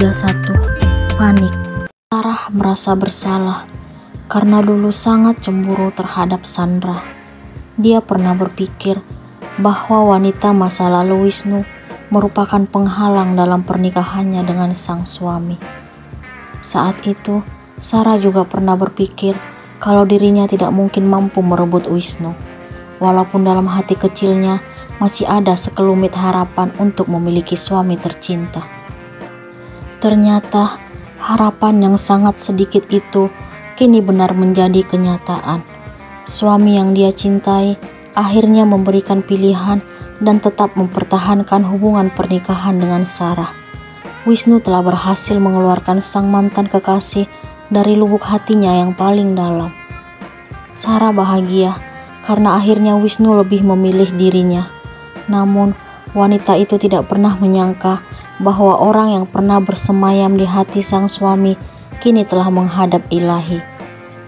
31. Panik. Sarah merasa bersalah karena dulu sangat cemburu terhadap Sandra. Dia pernah berpikir bahwa wanita masa lalu Wisnu merupakan penghalang dalam pernikahannya dengan sang suami. Saat itu, Sarah juga pernah berpikir kalau dirinya tidak mungkin mampu merebut Wisnu, walaupun dalam hati kecilnya masih ada sekelumit harapan untuk memiliki suami tercinta. Ternyata harapan yang sangat sedikit itu kini benar menjadi kenyataan. Suami yang dia cintai akhirnya memberikan pilihan dan tetap mempertahankan hubungan pernikahan dengan Sarah. Wisnu telah berhasil mengeluarkan sang mantan kekasih dari lubuk hatinya yang paling dalam. Sarah bahagia karena akhirnya Wisnu lebih memilih dirinya. Namun, wanita itu tidak pernah menyangka bahwa orang yang pernah bersemayam di hati sang suami kini telah menghadap ilahi.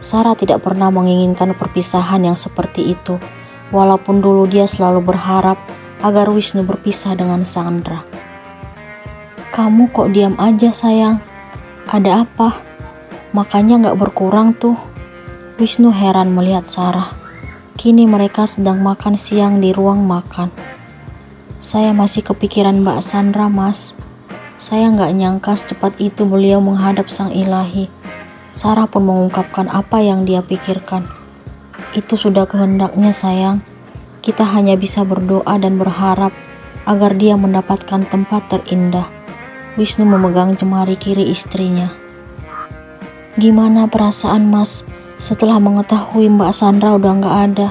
Sarah tidak pernah menginginkan perpisahan yang seperti itu, walaupun dulu dia selalu berharap agar Wisnu berpisah dengan Sandra. "Kamu kok diam aja sayang? Ada apa? Makanya gak berkurang tuh." Wisnu heran melihat Sarah. Kini mereka sedang makan siang di ruang makan. "Saya masih kepikiran Mbak Sandra, Mas. Saya nggak nyangka secepat itu beliau menghadap sang ilahi." Sarah pun mengungkapkan apa yang dia pikirkan. "Itu sudah kehendaknya sayang. Kita hanya bisa berdoa dan berharap agar dia mendapatkan tempat terindah." Wisnu memegang jemari kiri istrinya. "Gimana perasaan Mas setelah mengetahui Mbak Sandra udah nggak ada?"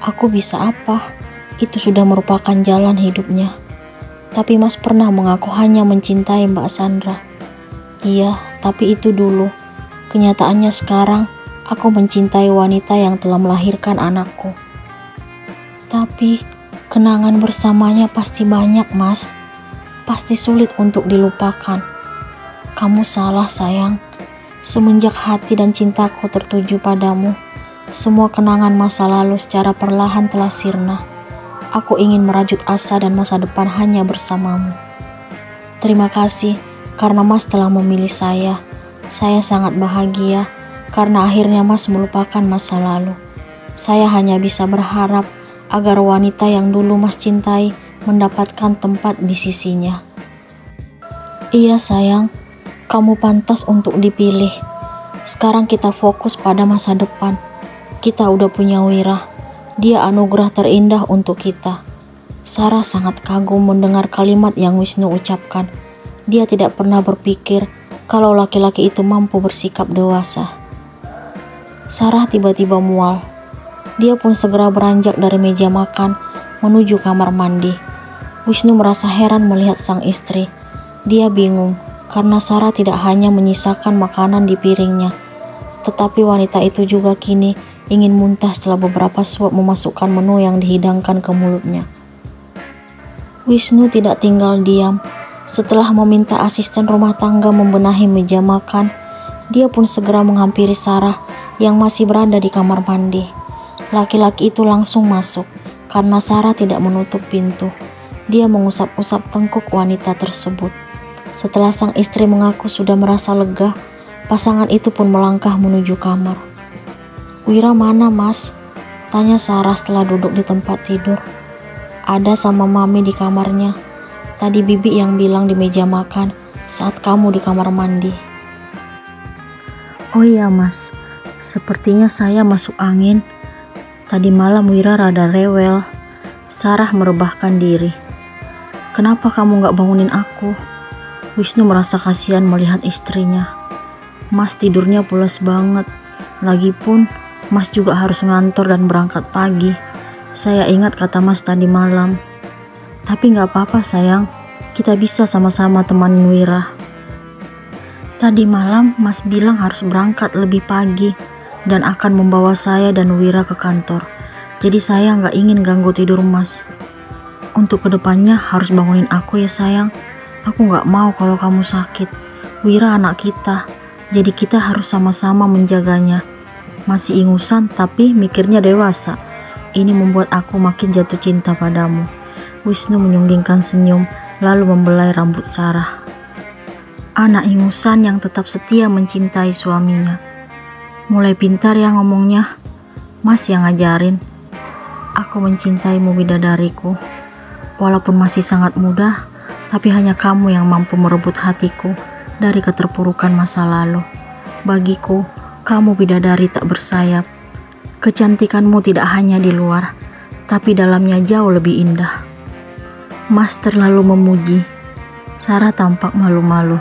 "Aku bisa apa? Itu sudah merupakan jalan hidupnya. Tapi Mas pernah mengaku hanya mencintai Mbak Sandra." "Iya, tapi itu dulu. Kenyataannya sekarang aku mencintai wanita yang telah melahirkan anakku. Tapi kenangan bersamanya pasti banyak, Mas. Pasti sulit untuk dilupakan." "Kamu salah sayang. Semenjak hati dan cintaku tertuju padamu, semua kenangan masa lalu secara perlahan telah sirna. Aku ingin merajut asa dan masa depan hanya bersamamu. Terima kasih karena Mas telah memilih saya. Saya sangat bahagia karena akhirnya Mas melupakan masa lalu. Saya hanya bisa berharap agar wanita yang dulu Mas cintai mendapatkan tempat di sisinya." "Iya sayang, kamu pantas untuk dipilih. Sekarang kita fokus pada masa depan. Kita udah punya Wira. Dia anugerah terindah untuk kita." Sarah sangat kagum mendengar kalimat yang Wisnu ucapkan. Dia tidak pernah berpikir kalau laki-laki itu mampu bersikap dewasa. Sarah tiba-tiba mual. Dia pun segera beranjak dari meja makan menuju kamar mandi. Wisnu merasa heran melihat sang istri. Dia bingung karena Sarah tidak hanya menyisakan makanan di piringnya, tetapi wanita itu juga kini ingin muntah setelah beberapa suap memasukkan menu yang dihidangkan ke mulutnya. Wisnu tidak tinggal diam. Setelah meminta asisten rumah tangga membenahi meja makan, dia pun segera menghampiri Sarah yang masih berada di kamar mandi. Laki-laki itu langsung masuk karena Sarah tidak menutup pintu. Dia mengusap-usap tengkuk wanita tersebut. Setelah sang istri mengaku sudah merasa lega, pasangan itu pun melangkah menuju kamar. "Wira mana, Mas?" tanya Sarah setelah duduk di tempat tidur. "Ada sama Mami di kamarnya. Tadi Bibi yang bilang di meja makan saat kamu di kamar mandi." "Oh iya Mas, sepertinya saya masuk angin. Tadi malam Wira rada rewel." Sarah merebahkan diri. "Kenapa kamu gak bangunin aku?" Wisnu merasa kasihan melihat istrinya. "Mas tidurnya pulas banget. Lagipun Mas juga harus ngantor dan berangkat pagi. Saya ingat kata Mas tadi malam." "Tapi gak apa-apa sayang, kita bisa sama-sama temanin Wira. Tadi malam Mas bilang harus berangkat lebih pagi dan akan membawa saya dan Wira ke kantor. Jadi saya gak ingin ganggu tidur Mas. Untuk kedepannya harus bangunin aku ya sayang. Aku gak mau kalau kamu sakit. Wira anak kita, jadi kita harus sama-sama menjaganya. Masih ingusan tapi mikirnya dewasa. Ini membuat aku makin jatuh cinta padamu." Wisnu menyunggingkan senyum lalu membelai rambut Sarah. Anak ingusan yang tetap setia mencintai suaminya. Mulai pintar ya ngomongnya. Mas yang ngajarin. Aku mencintaimu bidadariku. Walaupun masih sangat muda, tapi hanya kamu yang mampu merebut hatiku dari keterpurukan masa lalu. Bagiku, kamu bidadari tak bersayap. Kecantikanmu tidak hanya di luar, tapi dalamnya jauh lebih indah. Mas terlalu memuji. Sarah tampak malu-malu.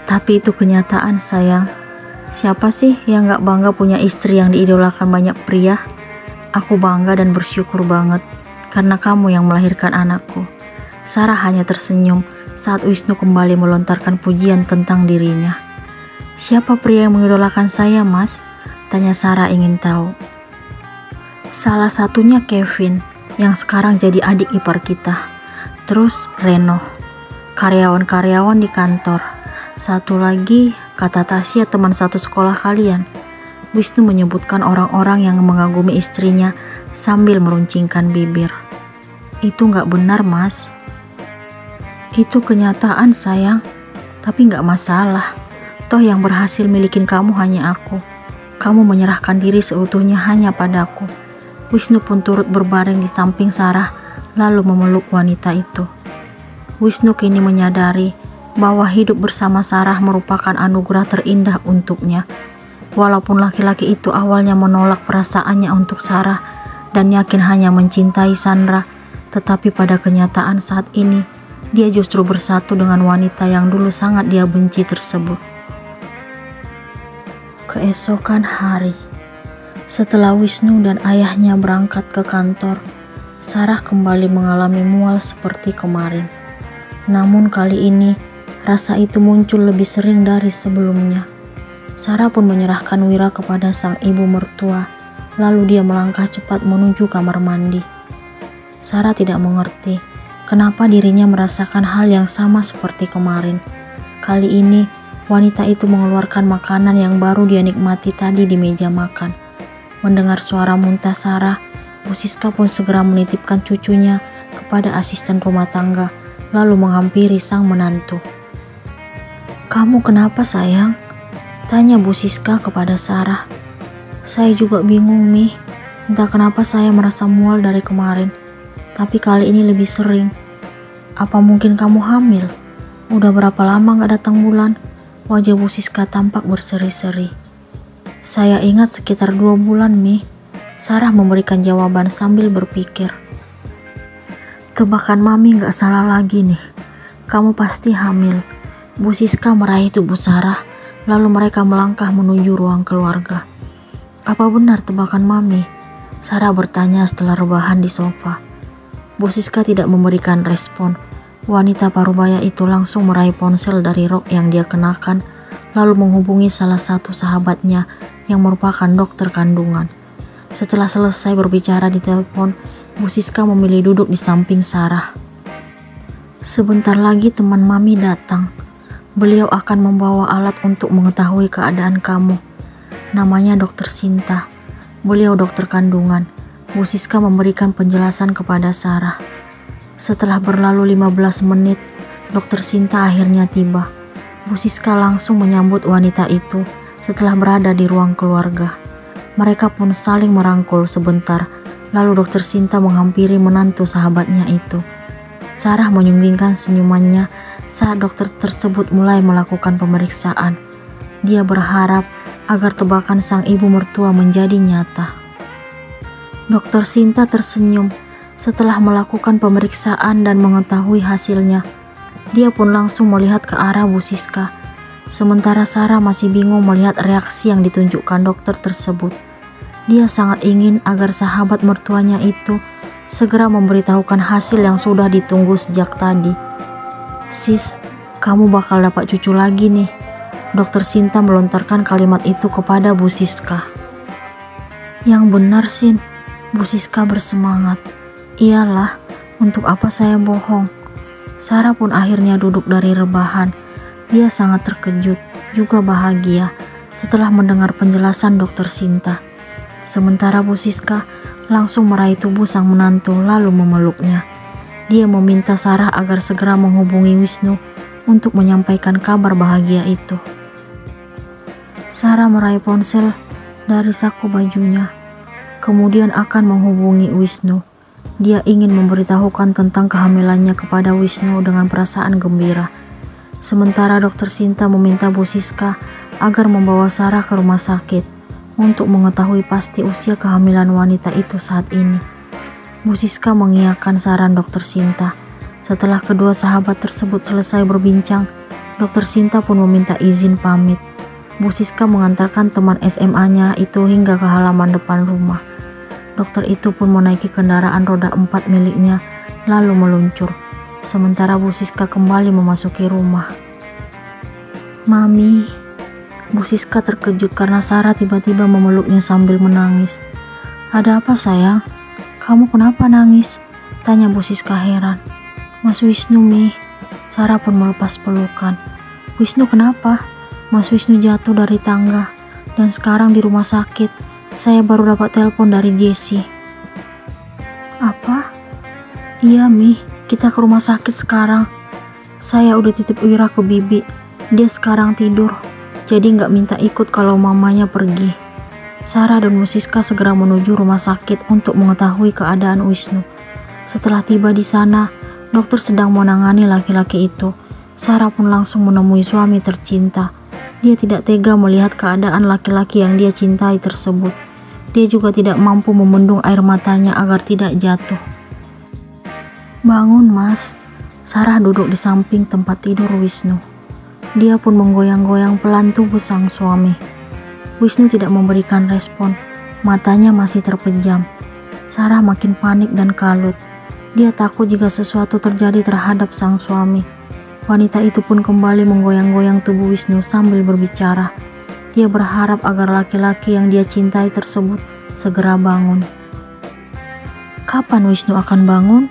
Tapi itu kenyataan, sayang. Siapa sih yang gak bangga punya istri yang diidolakan banyak pria? Aku bangga dan bersyukur banget karena kamu yang melahirkan anakku. Sarah hanya tersenyum saat Wisnu kembali melontarkan pujian tentang dirinya. Siapa pria yang mengidolakan saya, Mas? Tanya Sarah ingin tahu. Salah satunya Kevin yang sekarang jadi adik ipar kita. Terus Reno, karyawan-karyawan di kantor. Satu lagi, kata Tasya teman satu sekolah kalian. Wisnu menyebutkan orang-orang yang mengagumi istrinya sambil meruncingkan bibir. Itu gak benar, Mas. Itu kenyataan, sayang. Tapi gak masalah. Toh yang berhasil milikin kamu hanya aku. Kamu menyerahkan diri seutuhnya hanya padaku. Wisnu pun turut berbaring di samping Sarah lalu memeluk wanita itu. Wisnu kini menyadari bahwa hidup bersama Sarah merupakan anugerah terindah untuknya. Walaupun laki-laki itu awalnya menolak perasaannya untuk Sarah dan yakin hanya mencintai Sandra, tetapi pada kenyataan saat ini, dia justru bersatu dengan wanita yang dulu sangat dia benci tersebut. Keesokan hari, setelah Wisnu dan ayahnya berangkat ke kantor, Sarah kembali mengalami mual seperti kemarin. Namun kali ini, rasa itu muncul lebih sering dari sebelumnya. Sarah pun menyerahkan Wira kepada sang ibu mertua, lalu dia melangkah cepat menuju kamar mandi. Sarah tidak mengerti kenapa dirinya merasakan hal yang sama seperti kemarin. Kali ini, wanita itu mengeluarkan makanan yang baru dia nikmati tadi di meja makan. Mendengar suara muntah Sarah, Bu Siska pun segera menitipkan cucunya kepada asisten rumah tangga, lalu menghampiri sang menantu. Kamu kenapa, sayang? Tanya Bu Siska kepada Sarah. Saya juga bingung, Mi. Entah kenapa saya merasa mual dari kemarin, tapi kali ini lebih sering. Apa mungkin kamu hamil? Udah berapa lama gak datang bulan? Wajah Bu Siska tampak berseri-seri. Saya ingat sekitar 2 bulan, Mi. Sarah memberikan jawaban sambil berpikir. Tebakan Mami gak salah lagi nih. Kamu pasti hamil. Bu Siska meraih tubuh Sarah, lalu mereka melangkah menuju ruang keluarga. Apa benar tebakan Mami? Sarah bertanya setelah rebahan di sofa. Bu Siska tidak memberikan respon. Wanita parubaya itu langsung meraih ponsel dari rok yang dia kenakan, lalu menghubungi salah satu sahabatnya yang merupakan dokter kandungan. Setelah selesai berbicara di telepon, Bu Siska memilih duduk di samping Sarah. Sebentar lagi teman Mami datang. Beliau akan membawa alat untuk mengetahui keadaan kamu. Namanya Dokter Sinta. Beliau dokter kandungan. Bu Siska memberikan penjelasan kepada Sarah. Setelah berlalu 15 menit, Dokter Sinta akhirnya tiba. Bu Siska langsung menyambut wanita itu setelah berada di ruang keluarga. Mereka pun saling merangkul sebentar, lalu Dokter Sinta menghampiri menantu sahabatnya itu. Sarah menyunggingkan senyumannya saat dokter tersebut mulai melakukan pemeriksaan. Dia berharap agar tebakan sang ibu mertua menjadi nyata. Dokter Sinta tersenyum setelah melakukan pemeriksaan dan mengetahui hasilnya. Dia pun langsung melihat ke arah Bu Siska. Sementara Sarah masih bingung melihat reaksi yang ditunjukkan dokter tersebut. Dia sangat ingin agar sahabat mertuanya itu segera memberitahukan hasil yang sudah ditunggu sejak tadi. Sis, kamu bakal dapat cucu lagi nih. Dokter Sinta melontarkan kalimat itu kepada Bu Siska. Yang benar, Sin. Bu Siska bersemangat. Iyalah, untuk apa saya bohong? Sarah pun akhirnya duduk dari rebahan. Dia sangat terkejut, juga bahagia setelah mendengar penjelasan Dokter Sinta. Sementara Bu Siska langsung meraih tubuh sang menantu lalu memeluknya. Dia meminta Sarah agar segera menghubungi Wisnu untuk menyampaikan kabar bahagia itu. Sarah meraih ponsel dari saku bajunya, kemudian akan menghubungi Wisnu. Dia ingin memberitahukan tentang kehamilannya kepada Wisnu dengan perasaan gembira. Sementara Dokter Sinta meminta Bu Siska agar membawa Sarah ke rumah sakit untuk mengetahui pasti usia kehamilan wanita itu saat ini. Bu Siska mengiyakan saran Dokter Sinta. Setelah kedua sahabat tersebut selesai berbincang, Dokter Sinta pun meminta izin pamit. Bu Siska mengantarkan teman SMA-nya itu hingga ke halaman depan rumah. Dokter itu pun menaiki kendaraan roda 4 miliknya lalu meluncur. Sementara Bu Siska kembali memasuki rumah. "Mami." Bu Siska terkejut karena Sarah tiba-tiba memeluknya sambil menangis. "Ada apa sayang? Kamu kenapa nangis?" tanya Bu Siska heran. "Mas Wisnu, Mi." Sarah pun melepas pelukan. "Wisnu kenapa?" "Mas Wisnu jatuh dari tangga dan sekarang di rumah sakit. Saya baru dapat telepon dari Jessie." "Apa?" "Iya, Mi. Kita ke rumah sakit sekarang. Saya udah titip Wira ke Bibi. Dia sekarang tidur, jadi nggak minta ikut kalau mamanya pergi." Sarah dan Bu Siska segera menuju rumah sakit untuk mengetahui keadaan Wisnu. Setelah tiba di sana, dokter sedang menangani laki-laki itu. Sarah pun langsung menemui suami tercinta. Dia tidak tega melihat keadaan laki-laki yang dia cintai tersebut. Dia juga tidak mampu membendung air matanya agar tidak jatuh. "Bangun, Mas." Sarah duduk di samping tempat tidur Wisnu. Dia pun menggoyang-goyang pelan tubuh sang suami. Wisnu tidak memberikan respon, matanya masih terpejam. Sarah makin panik dan kalut. Dia takut jika sesuatu terjadi terhadap sang suami. Wanita itu pun kembali menggoyang-goyang tubuh Wisnu sambil berbicara. Dia berharap agar laki-laki yang dia cintai tersebut segera bangun. "Kapan Wisnu akan bangun?"